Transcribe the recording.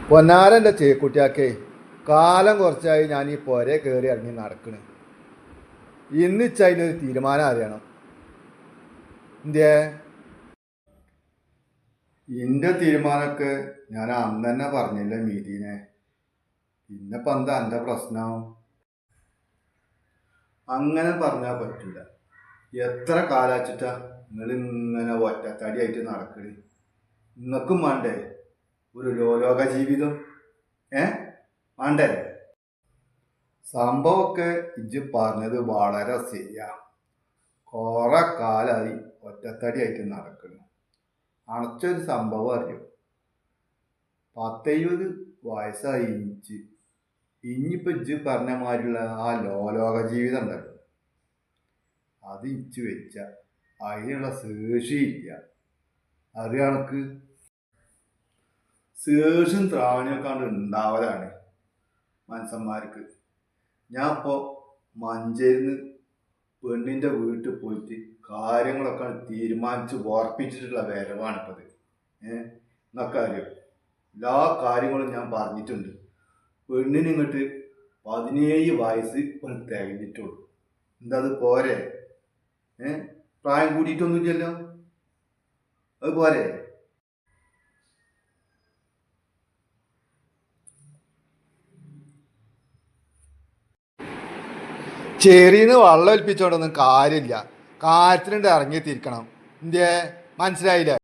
പൊന്നാരൻ്റെ ചേക്കുട്ടിയാക്കേ കാലം കുറച്ചായി ഞാൻ ഈ പുരയെ കയറി ഇറങ്ങി നടക്കണ്. ഇന്നിച്ചതിനൊരു തീരുമാനം അറിയണം. എന്തേ എൻ്റെ തീരുമാനമൊക്കെ ഞാൻ അന്ന് തന്നെ പറഞ്ഞില്ല മീതീനെ. പിന്നെപ്പം എന്താ എൻ്റെ പ്രശ്നം? അങ്ങനെ പറഞ്ഞാൽ പറ്റില്ല. എത്ര കാലാച്ചിട്ടാ നിങ്ങളിങ്ങനെ ഒറ്റത്തടിയായിട്ട് നടക്കണേ? നിങ്ങൾക്കും വേണ്ടേ ഒരു ലോക ജീവിതം? വേണ്ടേ? സംഭവമൊക്കെ ഇജ്ജ് പറഞ്ഞത് വളരെ ശരിയാ. കുറെ കാലമായി ഒറ്റത്തടിയായിട്ട് നടക്കുന്നു. അണച്ചൊരു സംഭവം അറിയും. 10-20 വയസ്സായി ഇഞ്ച്. ഇനിയിപ്പോൾ ഇജ്ജ് പറഞ്ഞ മാതിരിയുള്ള ആ ലോക ജീവിതം ഉണ്ടല്ലോ, അത് ഇച്ച് വെച്ച അതിനുള്ള ശേഷിയില്ല. അറിയാണക്ക് ശേഷം ത്രാണിയൊക്കെ ഉണ്ടാവലാണ് മനുഷ്യന്മാർക്ക്. ഞാൻ ഇപ്പോൾ മഞ്ചേരിന്ന് പെണ്ണിൻ്റെ വീട്ടിൽ പോയിട്ട് കാര്യങ്ങളൊക്കെ തീരുമാനിച്ച് ഉറപ്പിച്ചിട്ടുള്ള വരവാണിപ്പത്. എന്നൊക്കെ അറിയാം. എല്ലാ കാര്യങ്ങളും ഞാൻ പറഞ്ഞിട്ടുണ്ട്. പെണ്ണിന് ഇങ്ങോട്ട് 17 വയസ്സ് ഒന്ന് തികഞ്ഞിട്ടുള്ളൂ. എന്താ അത് പോരെ? പ്രായം കൂടിയിട്ടൊന്നുമില്ലല്ലോ, അത് പോരെ? ചെറിയെന്ന് വെള്ളം ഒലിപ്പിച്ചോണ്ടൊന്നും കാര്യമില്ല. കാര്യത്തിനുണ്ട് ഇറങ്ങിത്തിരിക്കണം. എന്തേ മനസ്സിലായില്ലേ?